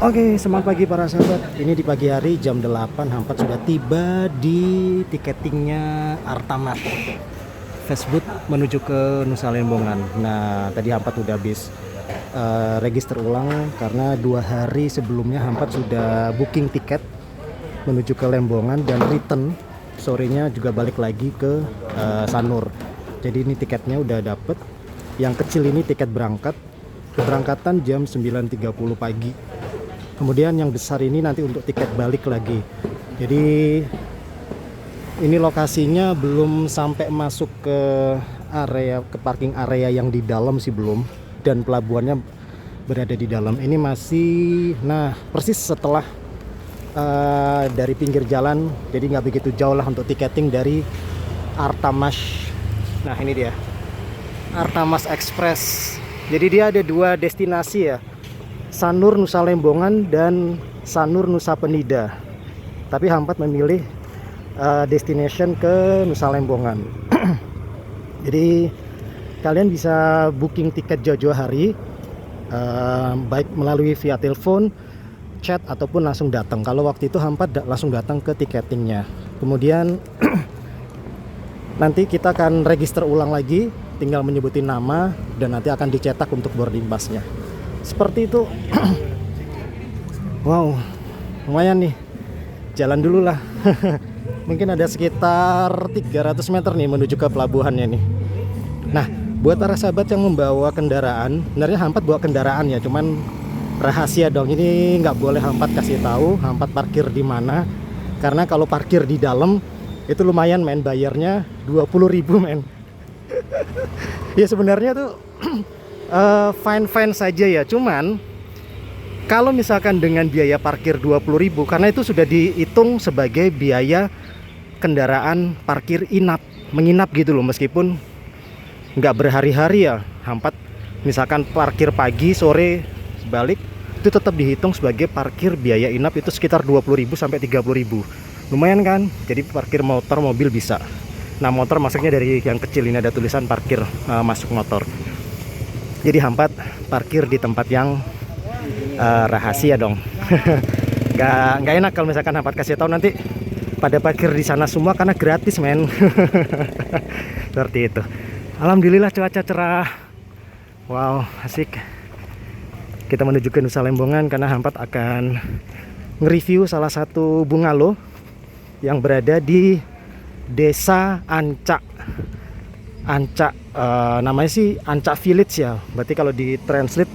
Oke, semangat pagi para sahabat. Ini di pagi hari jam 8 Hampat sudah tiba di tiketingnya Artamat Fastboot menuju ke Nusa Lembongan. Nah, tadi Hampat udah habis register ulang karena 2 hari sebelumnya Hampat sudah booking tiket menuju ke Lembongan dan return sorenya juga balik lagi ke Sanur. Jadi ini tiketnya udah dapet. Yang kecil ini tiket berangkat. Keberangkatan jam 9.30 pagi. Kemudian yang besar ini nanti untuk tiket balik lagi. Jadi ini lokasinya belum sampai masuk ke parking area yang di dalam sih belum, dan pelabuhannya berada di dalam. Ini masih persis setelah dari pinggir jalan, jadi nggak begitu jauh lah untuk tiketing dari Artamas. Nah ini dia Artamas Express. Jadi dia ada 2 destinasi ya, Sanur Nusa Lembongan dan Sanur Nusa Penida. Tapi Hampat memilih destination ke Nusa Lembongan. Jadi kalian bisa booking tiket jauh-jauh hari, baik melalui via telepon, chat ataupun langsung datang. Kalau waktu itu Hampat langsung datang ke tiketingnya. Kemudian nanti kita akan register ulang lagi, tinggal menyebutin nama dan nanti akan dicetak untuk boarding pass-nya. Seperti itu. Wow, lumayan nih. Jalan dulu lah. Mungkin ada sekitar 300 meter nih menuju ke pelabuhannya nih. Nah, buat para sahabat yang membawa kendaraan, sebenarnya Hampat bawa kendaraan ya, cuman rahasia dong. Ini nggak boleh Hampat kasih tahu Hampat parkir di mana. Karena kalau parkir di dalam itu lumayan men, bayarnya 20.000 men. Ya sebenarnya tuh fine saja ya, cuman kalau misalkan dengan biaya parkir 20.000, karena itu sudah dihitung sebagai biaya kendaraan parkir menginap gitu loh, meskipun nggak berhari-hari ya. Hampat misalkan parkir pagi sore balik, itu tetap dihitung sebagai parkir biaya inap, itu sekitar 20.000 sampai 30.000. Lumayan kan? Jadi parkir motor mobil bisa. Nah motor masuknya dari yang kecil, ini ada tulisan parkir masuk motor. Jadi Hampat parkir di tempat yang rahasia dong. Gak enak kalau misalkan Hampat kasih tahu nanti pada parkir di sana semua karena gratis men. Seperti itu. Alhamdulillah cuaca cerah. Wow asik. Kita menuju ke Nusa Lembongan karena Hampat akan nge-review salah satu bungalow yang berada di Desa Ancak. Namanya sih Ancak Village ya. Berarti kalau di translate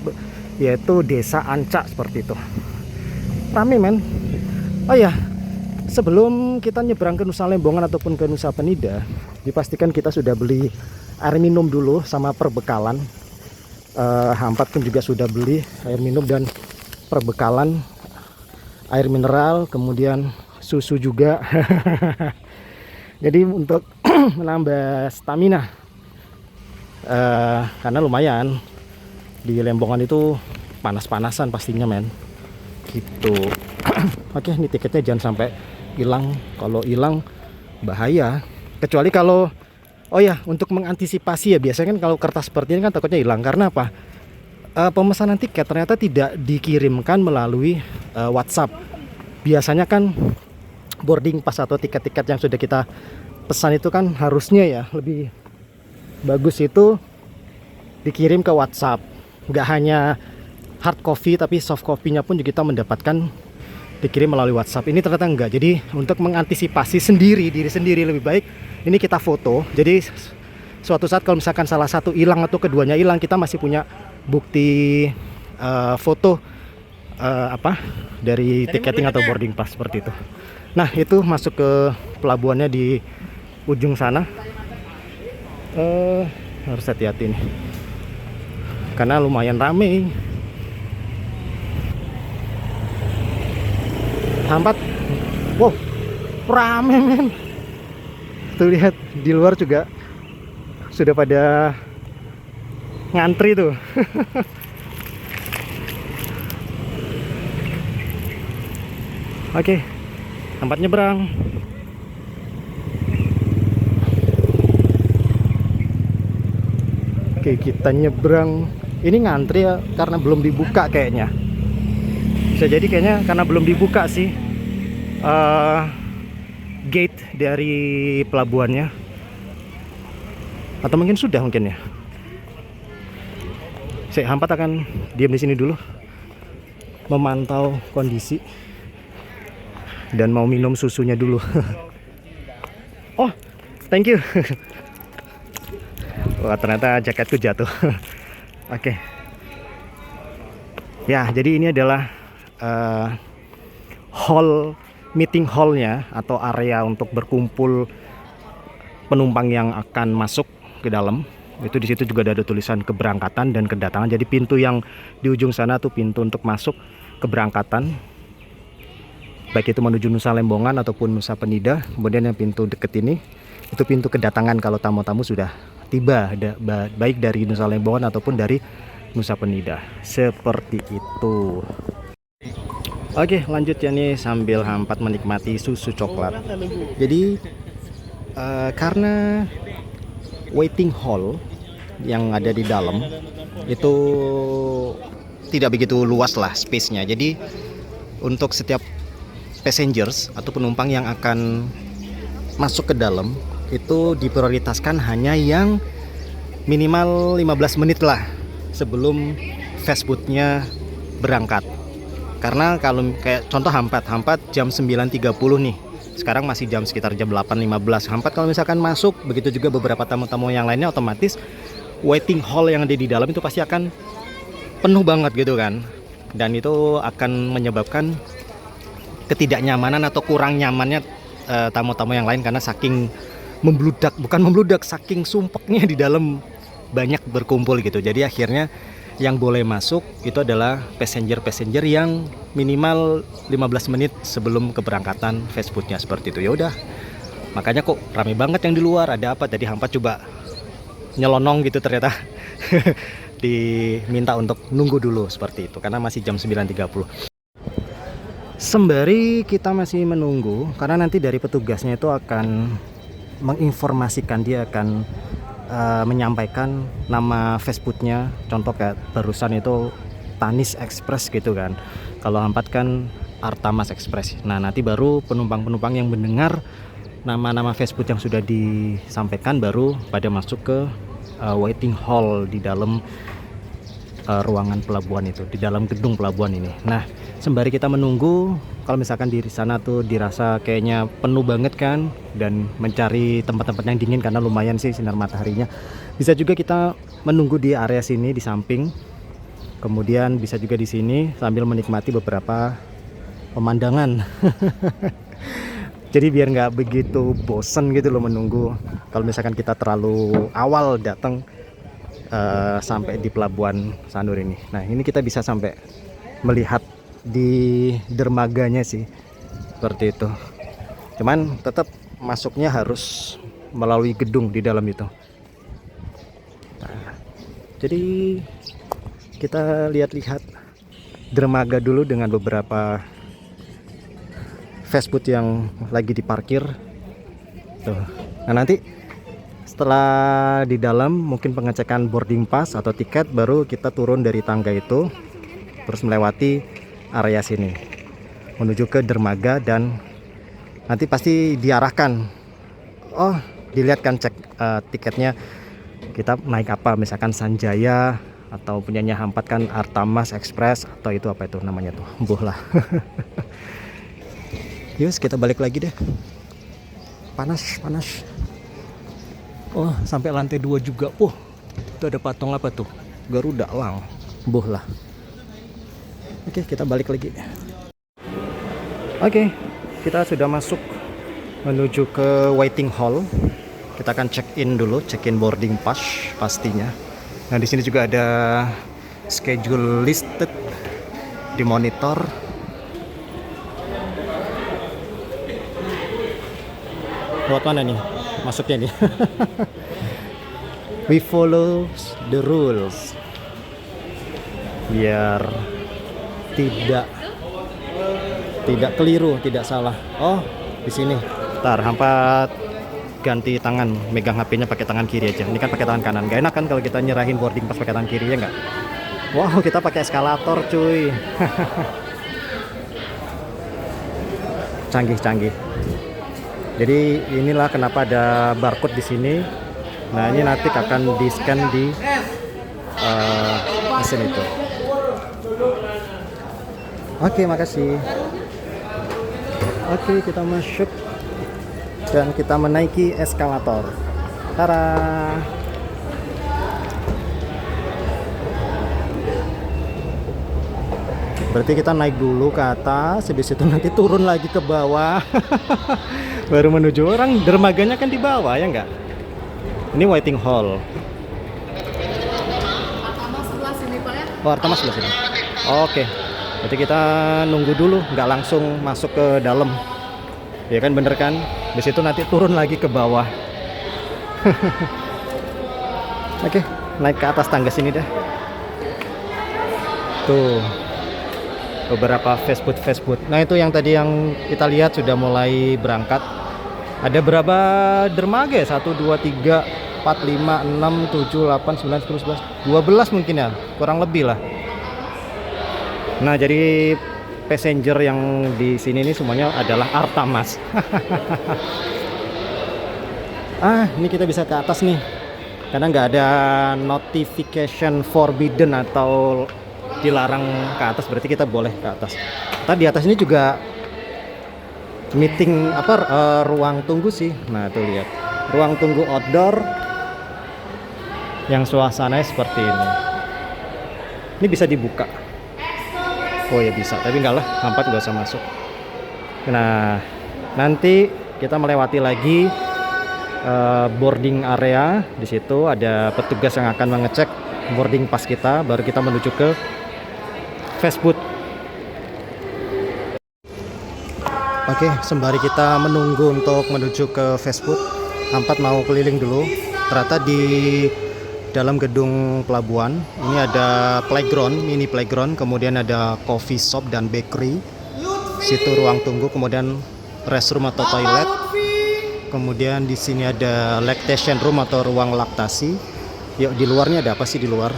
yaitu Desa Ancak, seperti itu. Rame men. Oh ya, sebelum kita nyebrang ke Nusa Lembongan ataupun ke Nusa Penida, dipastikan kita sudah beli air minum dulu sama perbekalan. Hampat pun juga sudah beli air minum dan perbekalan, air mineral, kemudian susu juga. Jadi untuk menambah stamina, karena lumayan di Lembongan itu panas-panasan pastinya men, gitu. Oke, ini tiketnya jangan sampai hilang. Kalau hilang bahaya. Kecuali kalau untuk mengantisipasi ya, biasanya kan kalau kertas seperti ini kan takutnya hilang. Karena apa? Pemesanan tiket ternyata tidak dikirimkan melalui WhatsApp. Biasanya kan boarding pass atau tiket-tiket yang sudah kita pesan itu kan harusnya ya lebih bagus itu dikirim ke WhatsApp. Nggak hanya hard copy tapi soft copy-nya pun juga kita mendapatkan dikirim melalui WhatsApp. Ini ternyata enggak. Jadi untuk mengantisipasi diri sendiri lebih baik ini kita foto. Jadi suatu saat kalau misalkan salah satu hilang atau keduanya hilang, kita masih punya bukti foto dari tiketing atau boarding pass, seperti itu. Nah itu masuk ke pelabuhannya di ujung sana. Harus hati-hati nih karena lumayan rame. Hampat, wow rame men. Tuh lihat di luar juga sudah pada ngantri tuh. Oke, tempat nyebrang. Oke, kita nyebrang. Ini ngantri ya karena belum dibuka kayaknya. Bisa jadi kayaknya karena belum dibuka sih gate dari pelabuhannya, atau mungkin sudah mungkin ya. Saya Hampat akan diam di sini dulu, memantau kondisi dan mau minum susunya dulu. Oh, thank you. Wah, ternyata jaketku jatuh. Oke. Ya, jadi ini adalah meeting hallnya atau area untuk berkumpul penumpang yang akan masuk ke dalam. Itu di situ juga ada tulisan keberangkatan dan kedatangan. Jadi pintu yang di ujung sana tuh pintu untuk masuk keberangkatan, baik itu menuju Nusa Lembongan ataupun Nusa Penida. Kemudian yang pintu deket ini itu pintu kedatangan kalau tamu-tamu sudah tiba, baik dari Nusa Lembongan ataupun dari Nusa Penida. Seperti itu. Oke, lanjut ya nih sambil Hampat menikmati susu coklat. Jadi karena waiting hall yang ada di dalam itu tidak begitu luas lah space-nya. Jadi untuk setiap passengers atau penumpang yang akan masuk ke dalam itu diprioritaskan hanya yang minimal 15 menit lah sebelum fast boat-nya berangkat. Karena kalau kayak contoh Hampat jam 9.30 nih. Sekarang masih sekitar jam 8.15. Hampat kalau misalkan masuk, begitu juga beberapa tamu-tamu yang lainnya, otomatis waiting hall yang ada di dalam itu pasti akan penuh banget gitu kan. Dan itu akan menyebabkan ketidaknyamanan atau kurang nyamannya tamu-tamu yang lain karena saking saking sumpeknya di dalam banyak berkumpul gitu. Jadi akhirnya yang boleh masuk itu adalah passenger yang minimal 15 menit sebelum keberangkatan fast boat-nya, seperti itu. Ya udah. Makanya kok rame banget yang di luar. Ada apa? Tadi Hampat coba nyelonong gitu, ternyata diminta untuk nunggu dulu seperti itu karena masih jam 9.30. Sembari kita masih menunggu, karena nanti dari petugasnya itu akan menginformasikan, dia akan menyampaikan nama fast food-nya. Contoh kayak barusan itu Tanis Express gitu kan. Kalau Hampat kan Artamas Express. Nah, nanti baru penumpang-penumpang yang mendengar nama-nama fast food yang sudah disampaikan baru pada masuk ke waiting hall di dalam ruangan pelabuhan itu, di dalam gedung pelabuhan ini. Nah, sembari kita menunggu, kalau misalkan di sana tuh dirasa kayaknya penuh banget kan, dan mencari tempat-tempat yang dingin karena lumayan sih sinar mataharinya, bisa juga kita menunggu di area sini di samping. Kemudian bisa juga di sini sambil menikmati beberapa pemandangan. Jadi biar nggak begitu bosen gitu loh menunggu. Kalau misalkan kita terlalu awal datang sampai di pelabuhan Sanur ini. Nah, ini kita bisa sampai melihat di dermaganya sih, seperti itu. Cuman tetap masuknya harus melalui gedung di dalam itu. Nah, jadi kita lihat-lihat dermaga dulu dengan beberapa fast food yang lagi diparkir tuh. Nah, nanti setelah di dalam mungkin pengecekan boarding pass atau tiket, baru kita turun dari tangga itu terus melewati area sini menuju ke dermaga, dan nanti pasti diarahkan, oh dilihat kan, cek tiketnya kita naik apa, misalkan Sanjaya atau punyanya Hampat kan Artamas Express atau itu apa itu namanya tuh, mbuh lah. Yus, kita balik lagi deh. Panas. Oh, sampai lantai 2 juga. Itu ada patung apa tuh? Garuda Lang. Mbuh lah. Oke, kita balik lagi. Oke, kita sudah masuk menuju ke waiting hall. Kita akan check in dulu, check in boarding pass pastinya. Nah, di sini juga ada schedule listed di monitor. Lewat mana nih masuknya nih? We follow the rules biar tidak keliru, tidak salah. Oh, di sini. Ntar Hampat ganti tangan, megang HP-nya pakai tangan kiri aja. Ini kan pakai tangan kanan. Gak enak kan kalau kita nyerahin boarding pass pakai tangan kiri, ya nggak? Wow, kita pakai eskalator cuy. canggih-canggih. Jadi inilah kenapa ada barcode di sini. Nah, ini nanti akan di-scan di mesin itu. Oke, makasih. Oke, kita masuk dan kita menaiki eskalator. Tara. Berarti kita naik dulu ke atas, habis itu nanti turun lagi ke bawah. Baru menuju, orang dermaganya kan di bawah ya enggak? Ini waiting hall. Artama sebelah sini Pak ya. Oh, Artama sebelah sini. Oke. Berarti kita nunggu dulu, nggak langsung masuk ke dalam. Ya kan, bener kan? Di situ nanti turun lagi ke bawah. Oke, naik ke atas tangga sini dah. Tuh. Beberapa fast food. Nah, itu yang tadi yang kita lihat sudah mulai berangkat. Ada berapa dermaga ya? 1, 2, 3, 4, 5, 6, 7, 8, 9, 10, 11, 12 mungkin ya, kurang lebih lah. Nah, jadi passenger yang di sini ini semuanya adalah Artamas. Ini kita bisa ke atas nih, karena nggak ada notification forbidden atau dilarang ke atas, berarti kita boleh ke atas. Tadi di atas ini juga meeting ruang tunggu sih. Nah, tuh lihat. Ruang tunggu outdoor yang suasananya seperti ini. Ini bisa dibuka. Oh ya bisa, tapi enggak lah, hampat nggak usah masuk. Nah, nanti kita melewati lagi boarding area. Di situ ada petugas yang akan mengecek boarding pass kita, baru kita menuju ke fast food. Oke, sembari kita menunggu untuk menuju ke fast food, Ampat mau keliling dulu. Ternyata di dalam gedung pelabuhan ini ada playground, mini playground, kemudian ada coffee shop dan bakery. Situ ruang tunggu, kemudian restroom atau toilet. Kemudian di sini ada lactation room atau ruang laktasi. Yuk, di luarnya ada apa sih di luar?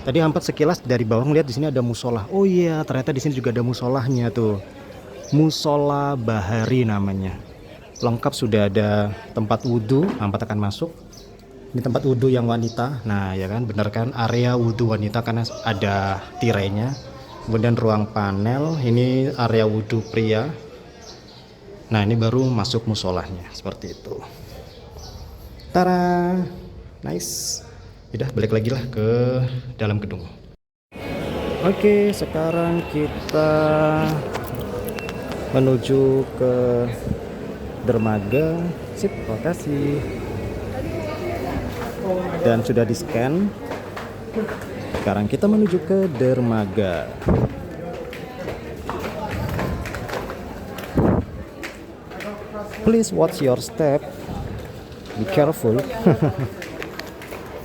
Tadi Ampat sekilas dari bawah ngeliat di sini ada musola. Oh iya, ternyata di sini juga ada musolahnya tuh. Musola Bahari namanya. Lengkap, sudah ada tempat wudhu. Ampat akan masuk. Ini tempat wudhu yang wanita. Nah, ya kan, bener kan, area wudhu wanita karena ada tirainya. Kemudian ruang panel, ini area wudhu pria. Nah, ini baru masuk musolahnya seperti itu. Tara, nice. Udah, balik lagi lah ke dalam gedung. Oke, sekarang kita menuju ke dermaga. Sip, makasih. Dan sudah di scan. Sekarang kita menuju ke dermaga. Please watch your step. Be careful.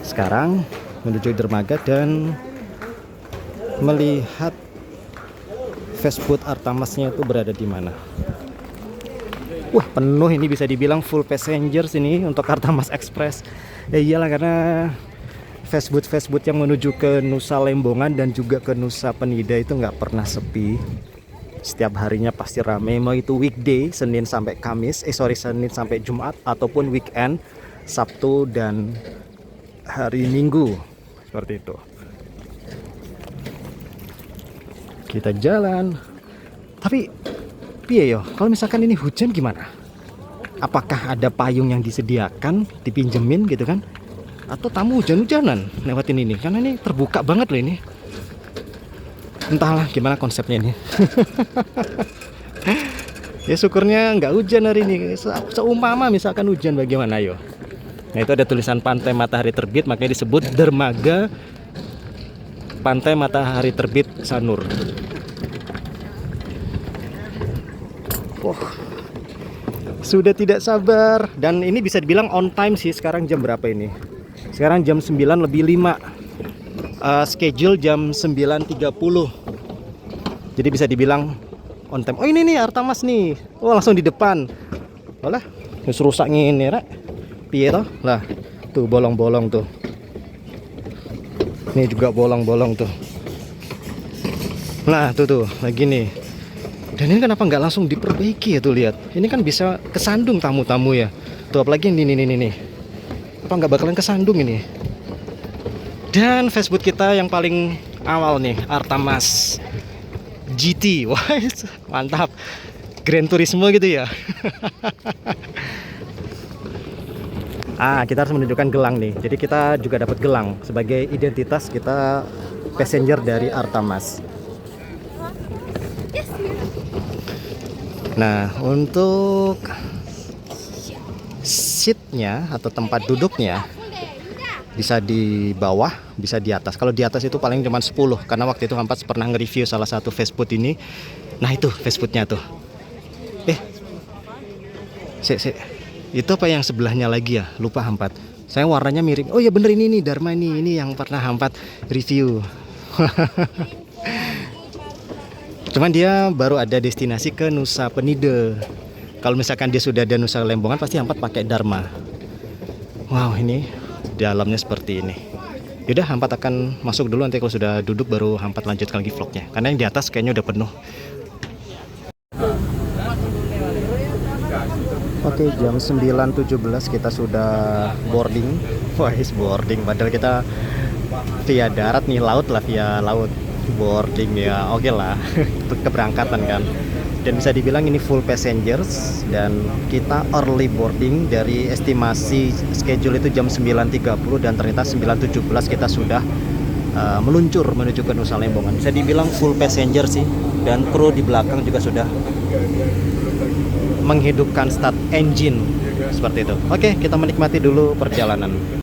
Sekarang menuju dermaga dan melihat fast food Artamasnya itu berada di mana. Wah, penuh ini, bisa dibilang full passengers ini untuk Artamas Express. Ya iyalah, karena fast food yang menuju ke Nusa Lembongan dan juga ke Nusa Penida itu nggak pernah sepi. Setiap harinya pasti ramai, mau itu weekday Senin sampai Kamis, Senin sampai Jumat, ataupun weekend Sabtu dan hari Minggu, seperti itu. Kita jalan. Tapi piye yo, kalau misalkan ini hujan gimana? Apakah ada payung yang disediakan, dipinjemin gitu kan? Atau tamu hujan-hujanan lewatin ini? Karena ini terbuka banget loh ini. Entahlah gimana konsepnya ini. Ya syukurnya nggak hujan hari ini. Seumpama misalkan hujan bagaimana yo? Nah, itu ada tulisan Pantai Matahari Terbit, makanya disebut dermaga Pantai Matahari Terbit Sanur. Wah, sudah tidak sabar. Dan ini bisa dibilang on time sih. Sekarang jam berapa ini? Sekarang jam 9 lebih 5. Schedule jam 9.30. Jadi bisa dibilang on time. Oh ini nih Artamas nih. Oh langsung di depan. Olah, terus rusak ngene rek. Piye toh? Lah, tuh bolong-bolong tuh. Ini juga bolong-bolong tuh. Nah, tuh lagi nih. Dan ini kenapa nggak langsung diperbaiki ya tuh, lihat. Ini kan bisa kesandung tamu-tamu ya. Tuh apalagi ini nih. Apa nggak bakalan kesandung ini? Dan fastboot kita yang paling awal nih, Artamas GT. Wah, mantap. Gran Turismo gitu ya. Kita harus menunjukkan gelang nih. Jadi kita juga dapat gelang sebagai identitas kita passenger dari Artamas. Nah, untuk seatnya atau tempat duduknya bisa di bawah, bisa di atas. Kalau di atas itu paling cuma 10, karena waktu itu Hampat pernah nge-review salah satu fastfood ini. Nah itu fastfoodnya tuh. Itu apa yang sebelahnya lagi ya? Lupa Hampat. Saya warnanya mirip. Oh ya bener, ini nih Dharma ini yang pernah Hampat review. Cuman dia baru ada destinasi ke Nusa Penida. Kalau misalkan dia sudah ada Nusa Lembongan pasti Hampat pakai Dharma. Wow, ini dalamnya seperti ini. Yaudah, Hampat akan masuk dulu, nanti kalau sudah duduk baru Hampat lanjutkan lagi vlognya. Karena yang di atas kayaknya udah penuh. Oke, jam 9.17 kita sudah boarding. Wah, boarding. Padahal kita via darat nih, laut lah, via laut. Boarding ya, oke lah. Keberangkatan kan. Dan bisa dibilang ini full passengers. Dan kita early boarding. Dari estimasi schedule itu jam 9.30, dan ternyata 9.17 kita sudah meluncur menuju ke Nusa Lembongan. Bisa dibilang full passenger sih. Dan kru di belakang juga sudah menghidupkan start engine seperti itu. Oke, kita menikmati dulu perjalanan.